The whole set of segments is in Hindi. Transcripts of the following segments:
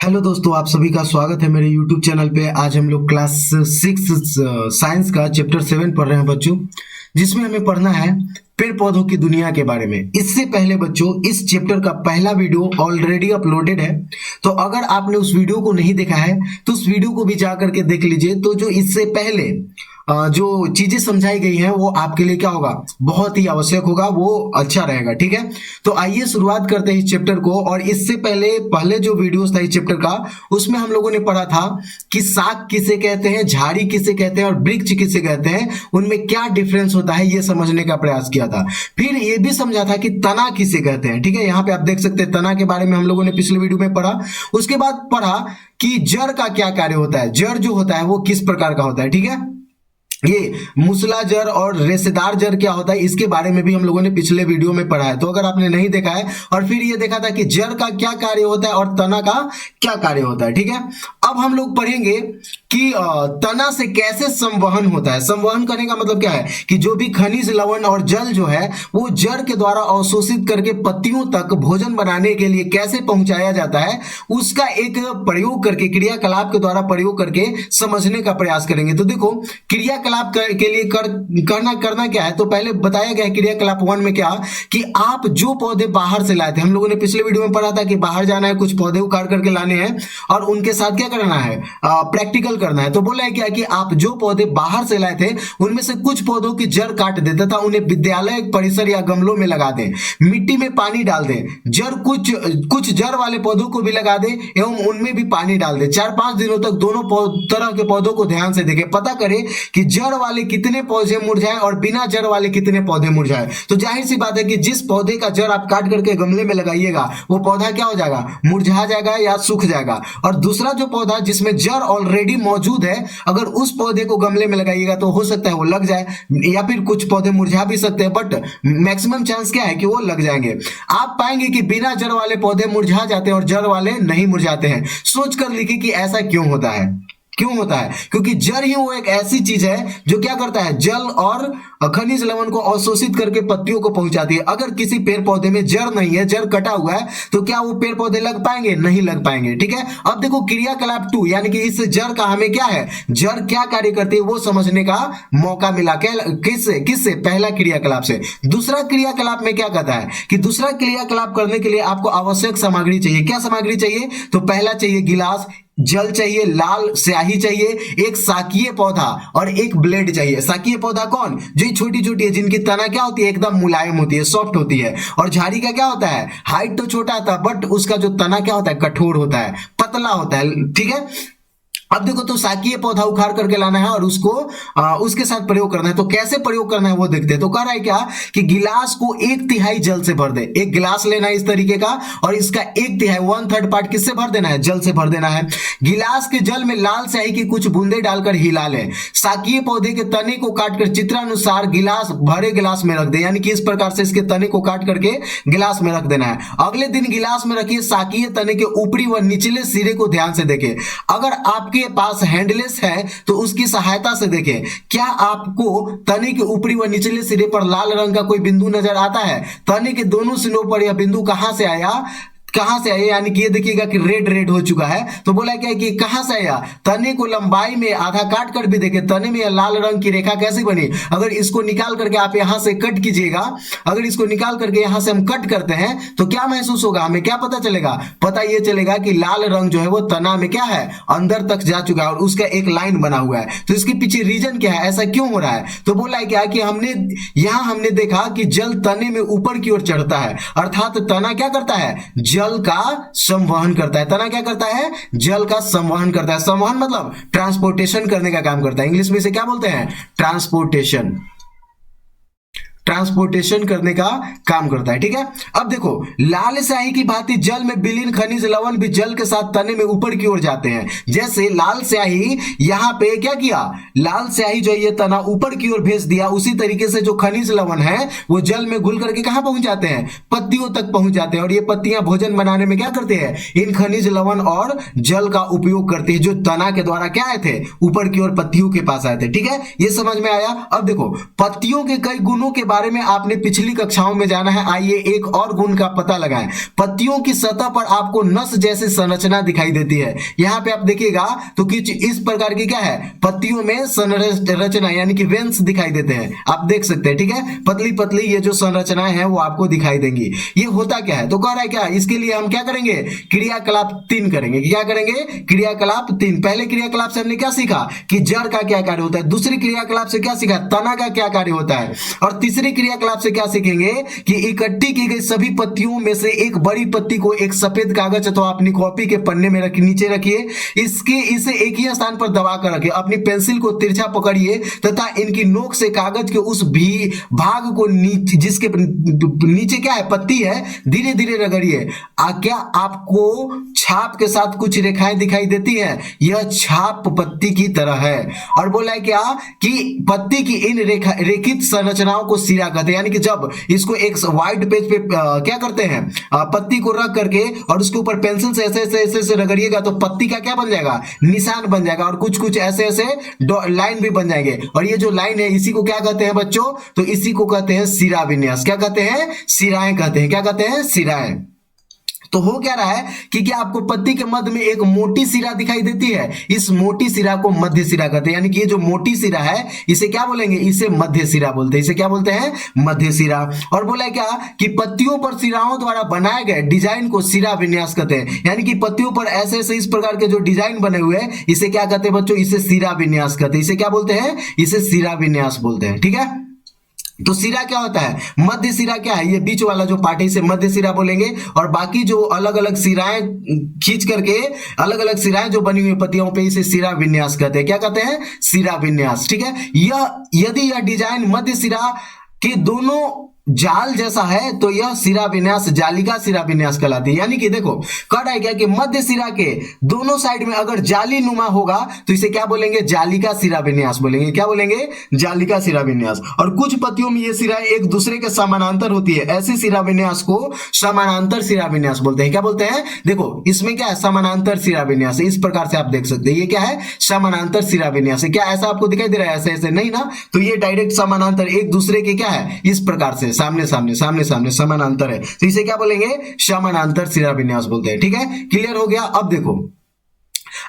हेलो दोस्तों, आप सभी का स्वागत है मेरे YouTube चैनल पे। आज हम लोग क्लास 6 साइंस का चैप्टर 7 पढ़ रहे हैं बच्चों, जिसमें हमें पढ़ना है पेड़ पौधों की दुनिया के बारे में। इससे पहले बच्चों, इस चैप्टर का पहला वीडियो ऑलरेडी अपलोडेड है, तो अगर आपने उस वीडियो को नहीं देखा है तो उस वीडियो को भी जा करके देख लीजिए। तो जो इससे पहले जो चीजें समझाई गई हैं वो आपके लिए क्या होगा, बहुत ही आवश्यक होगा, वो अच्छा रहेगा। ठीक है, तो आइए शुरुआत करते हैं इस चैप्टर को। और इससे पहले जो वीडियोस था इस चैप्टर का, उसमें हम लोगों ने पढ़ा था कि साग किसे कहते हैं, झाड़ी किसे कहते हैं और वृक्ष किसे कहते हैं, उनमें क्या डिफरेंस होता है, ये समझने का प्रयास किया था। फिर ये भी समझा था कि तना किसे कहते हैं। ठीक है, यहाँ पे आप देख सकते हैं तना के बारे में हम लोगों ने पिछले वीडियो में पढ़ा। उसके बाद पढ़ा कि जड़ का क्या कार्य होता है, जड़ जो होता है वो किस प्रकार का होता है। ठीक है, ये मूसला जड़ और रेशेदार जड़ क्या होता है, इसके बारे में भी हम लोगों ने पिछले वीडियो में पढ़ा है। तो अगर आपने नहीं देखा है, और फिर ये देखा था कि जड़ का क्या कार्य होता है और तना का क्या कार्य होता है। ठीक है, अब हम लोग पढ़ेंगे कि तना से कैसे संवहन होता है। संवहन करने का मतलब क्या है कि जो भी खनिज, लवण और जल जो है वो जड़ के द्वारा अवशोषित करके पत्तियों तक भोजन बनाने के लिए कैसे पहुंचाया जाता है, उसका एक प्रयोग करके, क्रियाकलाप के द्वारा प्रयोग करके समझने का प्रयास करेंगे। तो देखो, क्रियाकलाप के लिए करना क्या है। तो पहले बताया गया क्रियाकलाप 1 में क्या, कि आप जो पौधे बाहर से लाए थे, हम लोगों ने पिछले वीडियो में पढ़ा था कि बाहर जाना है, कुछ पौधे उखाड़ करके लाने हैं और उनके साथ क्या करना है, प्रैक्टिकल करना है। तो बोला है क्या कि आप जो पौधे बाहर से लाए थे उनमें से कुछ पौधों की जड़ काट देता था, उन्हें विद्यालय परिसर या गमलों में लगा दें, मिट्टी में पानी डाल दें, जड़ कुछ जड़ वाले पौधों को भी लगा दें एवं उनमें भी पानी डाल दें। 4-5 दिनों तक दोनों तरह के पौधों को ध्यान से देखें, पता करें कि जड़ वाले कितने पौधे मुरझाए और बिना जड़ वाले कितने पौधे मुरझाए। तो जाहिर सी बात है कि जिस पौधे का जड़ आप काट करके गमले में लगाइएगा वो पौधा क्या हो जाएगा, मुरझा जाएगा या सूख जाएगा। और दूसरा जो पौधा जिसमें जड़ ऑलरेडी मौजूद है, अगर उस पौधे को गमले में लगाइएगा तो हो सकता है वो लग जाए, या फिर कुछ पौधे मुरझा भी सकते हैं, बट मैक्सिमम चांस क्या है कि वो लग जाएंगे। आप पाएंगे कि बिना जड़ वाले पौधे मुरझा जाते हैं और जड़ वाले नहीं मुरझाते हैं। सोच कर लिखिए कि ऐसा क्यों होता है, क्यों होता है। क्योंकि जड़ ही वो एक ऐसी चीज है जो क्या करता है, जल और खनिज लवण को अवशोषित करके पत्तियों को पहुंचाती है। अगर किसी पेड़ पौधे में जड़ नहीं है, जड़ कटा हुआ है, तो क्या वो पेड़ पौधे लग पाएंगे, नहीं लग पाएंगे। ठीक है, अब देखो क्रियाकलाप 2, यानी कि इस जड़ का हमें क्या है, जड़ क्या कार्य करती है वो समझने का मौका मिला। किससे किससे, पहला क्रियाकलाप से। दूसरा क्रियाकलाप में क्या कहता है कि दूसरा क्रियाकलाप करने के लिए आपको आवश्यक सामग्री चाहिए। क्या सामग्री चाहिए, तो पहला चाहिए गिलास, जल चाहिए, लाल स्याही चाहिए, एक साकीय पौधा और एक ब्लेड चाहिए। साकीय पौधा कौन, जो छोटी छोटी है, जिनकी तना क्या होती है, एकदम मुलायम होती है, सॉफ्ट होती है। और झाड़ी का क्या होता है, हाइट तो छोटा होता है बट उसका जो तना क्या होता है, कठोर होता है, पतला होता है। ठीक है, अब देखो, तो साकीय पौधा उखाड़ करके लाना है और उसको उसके साथ प्रयोग करना है। तो कैसे प्रयोग करना है वो देखते हैं। तो कह रहा है क्या कि गिलास को 1/3 जल से भर दे। एक गिलास लेना है इस तरीके का और इसका 1/3 1/3 पार्ट किससे भर देना है, जल से भर देना है। गिलास के जल में लाल स्याही की कुछ बूंदे डालकर हिला ले। साकीय पौधे के तने को काटकर चित्रानुसार गिलास भरे गिलास में रख दे, यानी कि इस प्रकार से इसके तने को काट करके गिलास में रख देना है। अगले दिन गिलास में रखिए साकीय तने के ऊपरी व निचले सिरे को ध्यान से देखें। अगर आपके पास हैंडलेस है तो उसकी सहायता से देखें, क्या आपको तने के ऊपरी व निचले सिरे पर लाल रंग का कोई बिंदु नजर आता है। तने के दोनों सिरों पर यह बिंदु कहां से आया, यानी कि ये देखिएगा कि रेड रेड हो चुका है। तो बोला क्या है कि कहां से आया, तने को लंबाई में आधा काट कर भी देखे, तने में लाल रंग की रेखा कैसे बनी। अगर इसको निकाल करके आप यहां से कट कीजिएगा, अगर इसको निकाल करके यहां से हम कट करते हैं तो क्या महसूस होगा, हमें क्या पता चलेगा, पता ये चलेगा कि लाल रंग जो है वो तना में क्या है, अंदर तक जा चुका है और उसका एक लाइन बना हुआ है। तो इसके पीछे रीजन क्या है, ऐसा क्यों हो रहा है। तो बोला है क्या कि हमने देखा कि जल तने में ऊपर की ओर चढ़ता है, अर्थात तना क्या करता है, जल का संवहन करता है। तना क्या करता है, जल का संवहन करता है। संवहन मतलब ट्रांसपोर्टेशन करने का काम करता है। इंग्लिश में इसे क्या बोलते हैं, ट्रांसपोर्टेशन करने का काम करता है। ठीक है, अब देखो, लाल स्याही की भांति जल में विलीन खनिज लवण भी जल के साथ तने में ऊपर की ओर जाते हैं। जैसे लाल स्याही यहां पे क्या किया, लाल स्याही जो ये तना ऊपर की ओर भेज दिया, उसी तरीके से जो खनिज लवण है वो जल में घुल करके कहां पहुंच जाते हैं, पत्तियों तक पहुंच जाते हैं। और ये पत्तियां भोजन बनाने में क्या करते हैं, इन खनिज लवण और जल का उपयोग करते हैं, जो तना के द्वारा क्या आए थे, ऊपर की ओर पत्तियों के पास आए थे। ठीक है, ये समझ में आया। अब देखो, पत्तियों के कई गुणों के बारे में आपने पिछली कक्षाओं में जाना है। आइए एक और गुण का पता लगाएं। पत्तियों की सतह पर आपको नस जैसी संरचना दिखाई देती है। यहाँ पे आप देखिएगा तो कुछ इस प्रकार की क्या है, पत्तियों में संरचना यानी कि वेन्स दिखाई देते हैं, आप देख सकते हैं। ठीक है, पतली पतली ये जो संरचनाएं हैं वो आपको दिखाई देंगी। ये होता क्या है, तो कह रहा है क्या, इसके लिए हम क्या करेंगे, क्रियाकलाप 3 करेंगे। क्या करेंगे, क्रियाकलाप 3। पहले क्रियाकलाप से हमने क्या सीखा कि जड़ का क्या कार्य होता है, दूसरी क्रियाकलाप से क्या सीखा, तना का क्या कार्य होता है, और तीसरी क्रियाकलाप से क्या सीखेंगे कि इकट्ठी की गई सभी पत्तियों में से एक बड़ी पत्ती को एक सफेद कागज अथवा अपनी कॉपी के पन्ने में नीचे रखिए, इसे एक ही स्थान पर दबा कर रखिए, अपनी पेंसिल को तिरछा पकड़िए तथा इनकी नोक से कागज के उस भी भाग को नीचे, जिसके नीचे क्या है, पत्ती है, धीरे धीरे रगड़िए। क्या आपको छाप के साथ कुछ रेखाएं दिखाई देती है, यह छाप पत्ती की तरह है। और बोला है क्या कि पत्ती की इन रेखित संरचनाओं को सिरा कहते हैं, यानी कि जब इसको एक व्हाइट पेज पे क्या करते हैं, पत्ती को रख करके और उसके ऊपर पेंसिल से ऐसे ऐसे ऐसे रगड़िएगा तो पत्ती का क्या बन जाएगा, निशान बन जाएगा, और कुछ कुछ ऐसे ऐसे लाइन भी बन जाएंगे। और ये जो लाइन है इसी को क्या कहते हैं बच्चों, तो इसी को कहते हैं सिरा विन्यास। क्या कहते हैं, सिराएं कहते हैं। क्या कहते हैं, सिराएं। तो हो क्या रहा है कि क्या आपको पत्ती के मध्य में एक मोटी सिरा दिखाई देती है, इस मोटी सिरा को मध्य सिरा कहते हैं। यानी कि ये जो मोटी सिरा है इसे क्या बोलेंगे, इसे मध्य सिरा बोलते हैं। इसे क्या बोलते हैं, मध्य सिरा। और बोला है क्या कि पत्तियों पर सिराओं द्वारा बनाए गए डिजाइन को सिरा विन्यास कहते हैं। यानी कि पत्तियों पर ऐसे ऐसे इस प्रकार के जो डिजाइन बने हुए हैं इसे क्या कहते हैं बच्चों, इसे सिरा विन्यास कहते हैं। इसे क्या बोलते हैं, इसे सिरा विन्यास बोलते हैं। ठीक है, तो सिरा क्या होता है, मध्य सिरा क्या है, ये बीच वाला जो पार्ट है इसे मध्य सिरा बोलेंगे। और बाकी जो अलग अलग सिराएं खींच करके अलग अलग सिराएं जो बनी हुई पत्तियों पे इसे सिरा विन्यास कहते हैं। क्या कहते हैं, सिरा विन्यास। ठीक है, यदि यह डिजाइन मध्य सिरा के दोनों जाल जैसा है तो यह सिरा विन्यास जालिका सिरा विन्यास कहलाती है। यानी कि देखो कह रहा है क्या कि मध्य सिरा के दोनों साइड में अगर जाली नुमा होगा तो इसे क्या बोलेंगे, जालिका सिरा विन्यास बोलेंगे। क्या बोलेंगे, जालिका सिरा विन्यास। और कुछ पत्तियों में ये सिराएं एक दूसरे के समानांतर होती है, ऐसे सिरा विन्यास को समानांतर सिरा विन्यास बोलते हैं। क्या बोलते हैं, देखो इसमें क्या है, समानांतर सिरा विन्यास है। इस प्रकार से आप देख सकते हैं ये क्या है, समानांतर सिरा विन्यास है। क्या ऐसा आपको दिखाई दे रहा है, ऐसे ऐसे नहीं ना, तो ये डायरेक्ट समानांतर एक दूसरे के क्या है, इस प्रकार से सामने सामने सामने सामने समानांतर है, तो इसे क्या बोलेंगे, समानांतर सिरा विन्यास बोलते हैं। ठीक है, क्लियर हो गया। अब देखो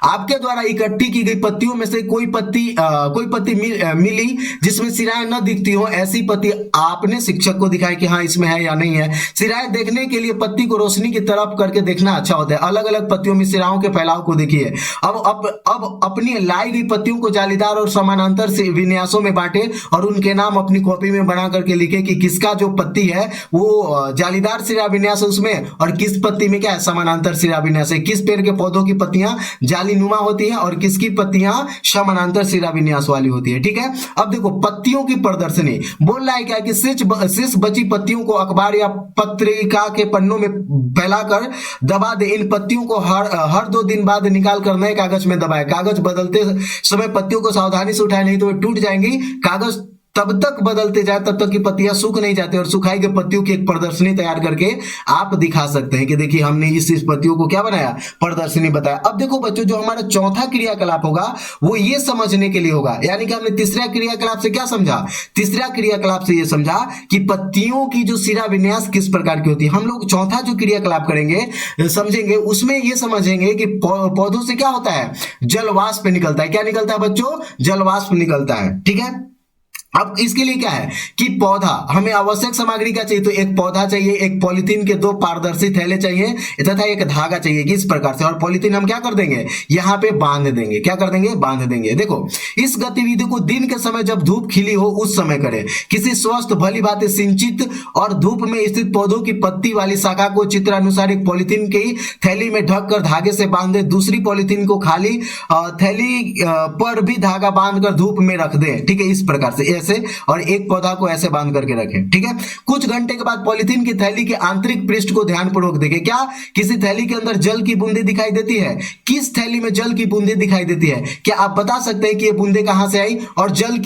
आपके द्वारा इकट्ठी की गई पत्तियों में से कोई पत्ती मिली जिसमें सिराएं न दिखती हो, ऐसी पत्ती आपने शिक्षक को दिखाई कि हाँ इसमें है या नहीं है। सिराएं देखने के लिए पत्ती को रोशनी की तरफ करके देखना अच्छा होता है। अलग अलग पत्तियों में सिराओं के फैलाव को देखिए। अब अपनी लाई गई पत्तियों को जालीदार और समानांतर से विन्यासों में बांटे और उनके नाम अपनी कॉपी में बना करके लिखे कि किसका जो पत्ती है वो जालीदार सिरा विन्यास है उसमें, और किस पत्ती में क्या है, समानांतर सिरा विन्यास है। किस पेड़ के पौधों की पत्तियां जालीनुमा होती है और किसकी पत्तियां समानांतर सिरा विन्यास वाली होती है। ठीक है, अब देखो पत्तियों की प्रदर्शनी बोल रहा है क्या कि शेष बची पत्तियों को अखबार या पत्रिका के पन्नों में फैलाकर दबा दे। इन पत्तियों को हर 2 दिन बाद निकाल कर नए कागज में दबाए। कागज बदलते समय पत्तियों को सावधानी से उठाए, नहीं तो वे टूट जाएंगी। कागज तब तक बदलते जाए तब तक की पत्तियां सूख नहीं जाती, और सुखाई गई पत्तियों की एक प्रदर्शनी तैयार करके आप दिखा सकते हैं कि देखिए हमने इस पत्तियों को क्या बनाया, प्रदर्शनी बताया। अब देखो बच्चों जो हमारा चौथा क्रियाकलाप होगा वो ये समझने के लिए होगा, यानी कि हमने तीसरा क्रियाकलाप से क्या समझा, तीसरा क्रियाकलाप से ये समझा कि पत्तियों की जो सिरा विन्यास किस प्रकार की होती है। हम लोग चौथा जो क्रियाकलाप करेंगे समझेंगे उसमें ये समझेंगे कि पौधों से क्या होता है, जलवाष्प निकलता है। क्या निकलता है बच्चों, जलवाष्प निकलता है। ठीक है, अब इसके लिए क्या है कि पौधा हमें आवश्यक सामग्री क्या चाहिए, तो एक पौधा चाहिए, एक पॉलिथीन के 2 पारदर्शी थैले चाहिए तथा एक धागा चाहिए इस प्रकार से। और पॉलिथीन हम क्या कर देंगे, यहाँ पे बांध देंगे। क्या कर देंगे, बांध देंगे। देखो इस गतिविधि को दिन के समय जब धूप खिली हो उस समय करें। किसी स्वस्थ भली भांति सिंचित और धूप में स्थित पौधों की पत्ती वाली शाखा को चित्रानुसार एक पॉलिथीन की थैली में ढककर धागे से बांध दे। दूसरी पॉलिथीन को खाली थैली पर भी धागा बांधकर धूप में रख दे। ठीक है, इस प्रकार से ऐसे, और एक पौधा को ऐसे बांध करके रखें। ठीक है, कुछ घंटे के बाद पॉलिथीन की थैली के आंतरिक पृष्ठ को ध्यानपूर्वक देखें। क्या किसी थैली के अंदर जल की बूंदें दिखाई देती है, किस थैली में जल की बूंदें दिखाई देती है, क्या आप बता सकते हैं कि ये बूंदें कहां से आई। और जल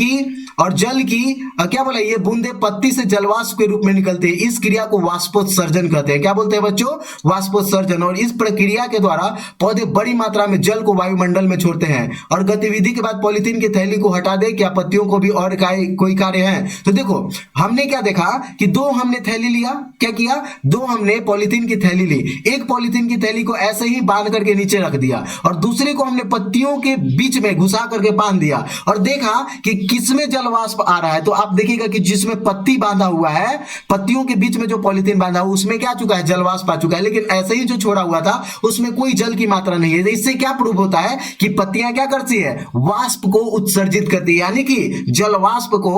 की क्या बोला, ये बूंदें पत्ती से जलवाष्प के रूप में निकलती है। इस क्रिया को वाष्पोत्सर्जन कहते हैं। क्या बोलते हैं बच्चों, वाष्पोत्सर्जन। और इस प्रक्रिया के द्वारा पौधे बड़ी मात्रा में जल को वायुमंडल में छोड़ते हैं। और गतिविधि के बाद पॉलिथीन की थैली को हटा दे। क्या पत्तियों को भी और कोई कार्य है? तो देखो हमने क्या देखा कि दो हमने थैली लिया, क्या किया, दो हमने पॉलीथीन की थैली ली, एक पॉलीथीन की थैली को ऐसे ही बांध करके नीचे रख दिया और दूसरे को हमने पत्तियों के बीच में घुसा करके बांध दिया और देखा कि किसमें जल वाष्प आ रहा है। तो आप देखिएगा कि जिसमें पत्ती बांधा हुआ है, पत्तियों के बीच में जो पॉलीथीन बांधा हुआ उसमें क्या आ चुका है, जल वाष्प आ चुका है, लेकिन ऐसे ही जो छोड़ा हुआ था उसमें कोई जल की मात्रा नहीं है। इससे क्या प्रूव होता है कि पत्तियां क्या करती है, वाष्प को उत्सर्जित करती है, यानी कि जल वाष्प को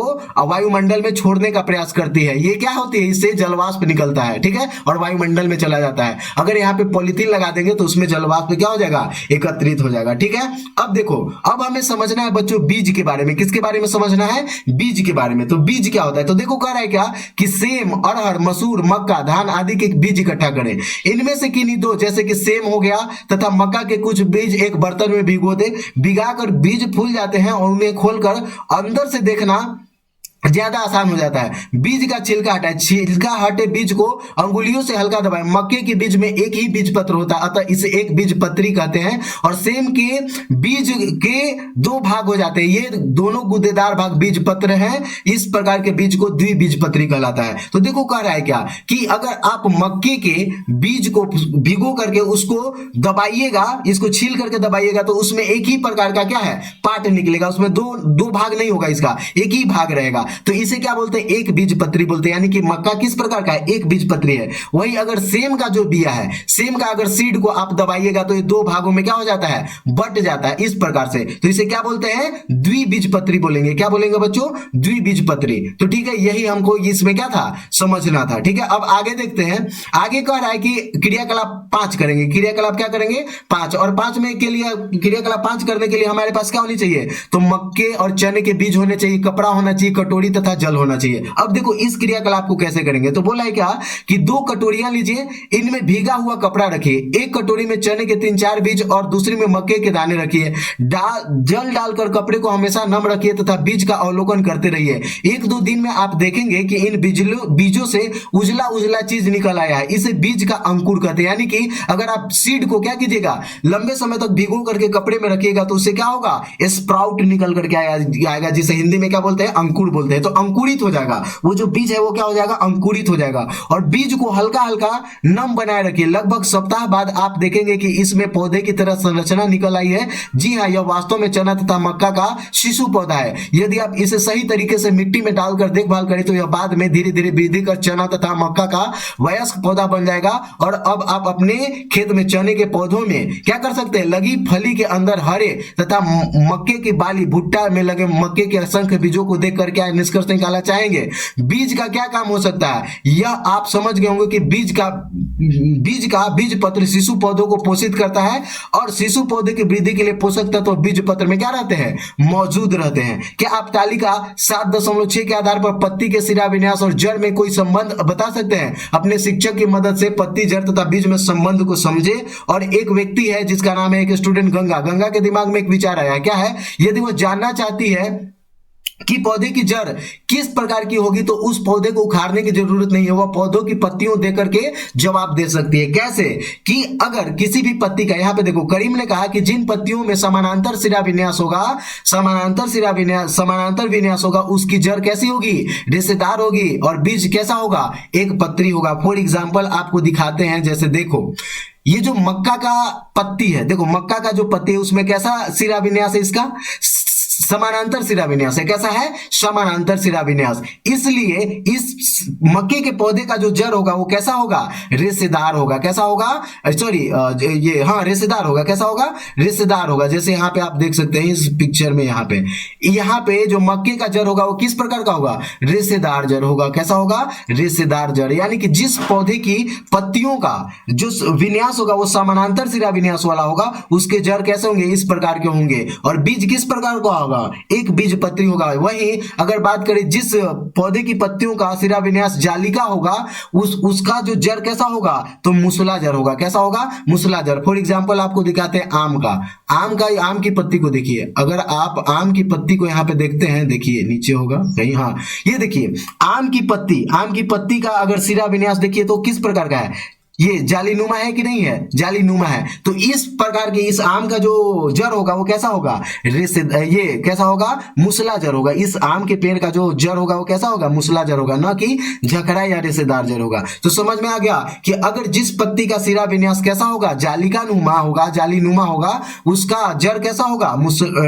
वायुमंडल में छोड़ने का प्रयास करती है। ये क्या होती है, इससे जल वाष्प निकलता है, ठीक है, और वायुमंडल में चला जाता है। अगर यहाँ पे पॉलीथीन लगा देंगे तो उसमें जल वाष्प क्या हो जाएगा, एकत्रित हो जाएगा, ठीक है। अब देखो, अब हमें समझना है बच्चों बीज के बारे में। किसके बारे में समझना है, बीज के बारे में। तो बीज क्या होता है, तो देखो कह रहा है क्या कि सेम, अरहर, मसूर, मक्का, धान आदि के बीज इकट्ठा करें। इनमें से किन्हीं दो, जैसे कि सेम हो गया तथा मक्का के कुछ बीज एक बर्तन में भिगो दे, भिगाकर बीज फूल जाते हैं और उन्हें खोलकर अंदर से देखना ज्यादा आसान हो जाता है। बीज का छिलका हटाए, छिलका हटे बीज को अंगुलियों से हल्का दबाएं। मक्के के बीज में एक ही बीज पत्र होता है, अतः इसे एक बीज पत्री कहते हैं। और सेम के बीज के दो भाग हो जाते हैं, ये दोनों गुदेदार भाग बीज पत्र हैं। इस प्रकार के बीज को द्विबीजपत्री कहलाता है। तो देखो कह रहा है क्या कि अगर आप मक्के के बीज को भिगो करके उसको दबाइएगा, इसको छील करके दबाइएगा, तो उसमें एक ही प्रकार का क्या है, पार्ट निकलेगा। उसमें दो भाग नहीं होगा, इसका एक ही भाग रहेगा। तो इसे क्या बोलते हैं, एक बीज पत्री बोलते हैं। यानी कि मक्का किस प्रकार का है, एक बीज पत्री है। वही अगर सेम का जो बिया है, सेम का अगर सीड को आप दबाइएगा तो ये दो भागों में क्या हो जाता है, बट जाता है, इस प्रकार से। तो इसे क्या बोलते हैं, द्विबीजपत्री बोलेंगे। क्या बोलेंगे बच्चों, द्विबीजपत्री। तो ठीक है, यही हमको इसमें क्या था, समझना था, ठीक है। अब आगे देखते हैं, आगे कह रहा है कि क्रियाकलाप 5 करेंगे। क्रियाकलाप क्या करेंगे, 5। और 5 में के लिए क्रियाकलाप 5 करने के लिए हमारे पास क्या होनी चाहिए, तो मक्के और चने के बीज होने चाहिए, कपड़ा होना चाहिए, कटोरी तथा जल होना चाहिए। अब देखो इस क्रियाकलाप को कैसे करेंगे, तो बोला है क्या कि 2 कटोरियां लीजिए, इनमें भीगा हुआ कपड़ा रखिए, एक कटोरी में चने के 3-4 बीज और दूसरी में मक्के के दाने रखिए। जल डालकर कपड़े को हमेशा नम रखिए तथा बीज का अवलोकन करते रहिए। 1-2 दिन में आप देखेंगे कि इन बीजों से उजला उजला चीज निकल आया है, इसे बीज का अंकुर कहते हैं। यानी कि अगर आप सीड को क्या कीजिएगा, लंबे समय तक भिगो करके कपड़े में रखिएगा तो उससे क्या होगा, स्प्राउट निकल करके आएगा, जिसे हिंदी में क्या बोलते हैं, अंकुर बोलते हैं। तो अंकुरित हो जाएगा, वो जो बीज है वो क्या हो जाएगा, अंकुरित हो जाएगा। और बीज को हल्का हल्का नम बनाए रखिए। लगभग सप्ताह बाद आप देखेंगे कि इसमें पौधे की तरह संरचना निकल आई है। जी हाँ, यह वास्तव में चना तथा मक्का का शिशु पौधा है। यदि आप इसे सही तरीके से मिट्टी में डालकर देखभाल करें तो यह बाद में धीरे धीरे वृद्धि कर चना तथा मक्का का वयस्क पौधा बन जाएगा। और अब आप अपने खेत में चने के पौधों में क्या कर सकते हैं, लगी फली के अंदर हरे तथा मक्के की बाली, भुट्टा में लगे मक्के के असंख्य बीजों को देख कर क्या निष्कर्ष निकालना चाहेंगे। बीज का क्या काम हो सकता है, यह आप समझ गए होंगे कि बीज पत्र शिशु पौधों को पोषित करता है और शिशु पौधे की वृद्धि के लिए पोषक तत्व तो बीज पत्र में क्या रहते हैं, मौजूद रहते हैं। क्या आप तालिका 7.6 के आधार पर पत्ती के सिरा विन्यास और जड़ में कोई संबंध बता सकते हैं? अपने शिक्षक की मदद से पत्ती, जड़ तथा बीज में संबंध को समझे। और एक व्यक्ति है जिसका नाम है, एक स्टूडेंट गंगा के दिमाग में एक विचार आया, क्या है, यदि वो जानना चाहती है कि पौधे की जड़ किस प्रकार की होगी तो उस पौधे को उखाड़ने की जरूरत नहीं है, वह पौधों की पत्तियों देकर के जवाब दे सकती है। कैसे कि अगर किसी भी पत्ती का, यहां पे देखो करीम ने कहा कि जिन पत्तियों में समानांतर सिरा विन्यास होगा उसकी जड़ कैसी होगी, रेशेदार होगी और बीज कैसा होगा, एक पत्री होगा। फॉर एग्जाम्पल आपको दिखाते हैं, जैसे देखो ये जो मक्का का पत्ती है, देखो मक्का का जो पत्ती है उसमें कैसा सिरा विन्यास है, इसका समानांतर सिरा विन्यास है। कैसा है, समानांतर सिरा विन्यास। इसलिए इस मक्के के पौधे का जो जड़ होगा वो कैसा होगा, रेशेदार होगा। कैसा होगा, सॉरी ये हाँ रेशेदार होगा। कैसा होगा, रेशेदार होगा। जैसे यहाँ पे आप देख सकते हैं इस पिक्चर में, यहाँ पे जो मक्के का जड़ होगा वो किस प्रकार का होगा, रेशेदार जड़ होगा। कैसा होगा, रेशेदार जड़। यानी कि जिस पौधे की पत्तियों का जो विन्यास होगा वो समानांतर सिरा विन्यास वाला होगा, उसके जड़ कैसे होंगे, इस प्रकार के होंगे। और बीज किस प्रकार का होगा, एक बीज पत्री होगा। वहीं अगर बात करें जिस पौधे की पत्तियों का सिरा विन्यास जालिका होगा, उसका जो जड़ कैसा होगा, तो मुसला जड़ होगा। कैसा होगा, मुसला जड़। फॉर एग्जांपल आपको दिखाते हैं आम की पत्ती को देखिए। अगर आप आम की पत्ती को यहाँ पे देखते हैं, देखिए नीचे होगा कहीं, हाँ ये देखिए आम की पत्ती का अगर सिरा विन्यास देखिए तो किस प्रकार का है, ये जालीनुमा है कि नहीं है, जालीनुमा है। तो इस प्रकार के इस आम का जो जड़ होगा वो कैसा होगा, ये कैसा होगा, मूसला जड़ होगा। इस आम के पेड़ का जो जड़ होगा वो कैसा होगा, मूसला जड़ होगा, ना कि झकड़ा या रेशेदार जड़ होगा। तो समझ में आ गया कि अगर जिस पत्ती का सिरा विन्यास कैसा होगा, जालिका नुमा होगा, जालीनुमा होगा, उसका जड़ कैसा होगा,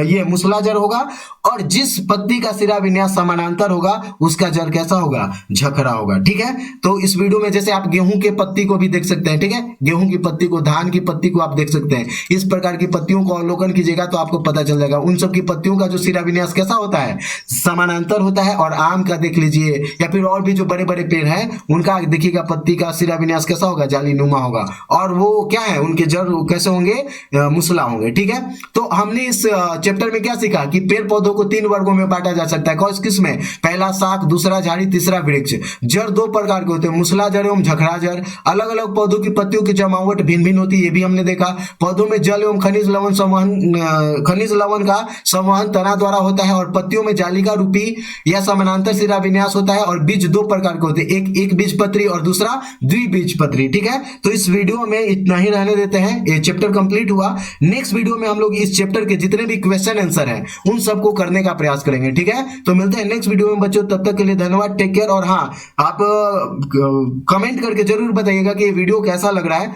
ये मूसला जड़ होगा। और जिस पत्ती का सिरा विन्यास समानांतर होगा उसका जड़ कैसा होगा, झकड़ा होगा। ठीक है, तो इस वीडियो में जैसे आप गेहूं के पत्ती को भी देख सकते हैं, ठीक है, गेहूं की पत्ती को, धान की पत्ती को आप देख सकते हैं। इस प्रकार की पत्तियों को अवलोकन कीजिएगा तो आपको पता चल जाएगा उन सब की पत्तियों का जो सिरा विन्यास कैसा होता है, समानांतर होता है। और आम का देख लीजिए या फिर और भी जो बड़े बड़े पेड़ हैं उनका देखिएगा पत्ती का सिरा विन्यास कैसा होगा, जालीनुमा होगा। और वो क्या है, उनके जड़ कैसे होंगे, मूसला होंगे। ठीक है, तो हमने इस चैप्टर में क्या सीखा कि पेड़ पौधों को 3 वर्गों में बांटा जा सकता है। कौन किस में, पहला शाख, दूसरा झाड़ी, तीसरा वृक्ष। जड़ 2 प्रकार के होते हैं, मूसला जड़ एवं झकड़ा जड़। अलग अलग पौधों की पत्तियों की जमावट भिन्न भिन्न होती है, ये भी हमने देखा। पौधों में जल एवं खनिज लवण संवहन, खनिज लवण का संवहन तना द्वारा होता है। और पत्तियों में जालिका रूपी या समानांतर सिरा विन्यास होता है। और बीज 2 प्रकार के होते हैं, एक बीज पत्री और दूसरा द्विबीज पत्री। ठीक है, तो इस वीडियो में इतना ही रहने देते हैं, ये चैप्टर कंप्लीट हुआ। नेक्स्ट वीडियो में हम लोग इस चैप्टर के जितने भी क्वेश्चन आंसर हैं उन सबको करने का प्रयास करेंगे। ठीक है, तो मिलते हैं नेक्स्ट वीडियो में बच्चों, तब तक के लिए धन्यवाद, टेक केयर। और हाँ, आप कमेंट करके जरूर बताइएगा कि ये वीडियो कैसा लग रहा है,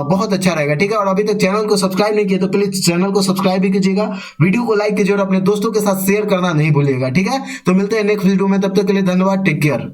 बहुत अच्छा रहेगा। ठीक है, और अभी तक चैनल को सब्सक्राइब नहीं किया तो प्लीज चैनल को सब्सक्राइब भी कीजिएगा, वीडियो को लाइक कीजिए और अपने दोस्तों के साथ शेयर करना नहीं भूलिएगा। ठीक है, तो मिलते हैं नेक्स्ट वीडियो में, तब तक के लिए धन्यवाद, टेक केयर।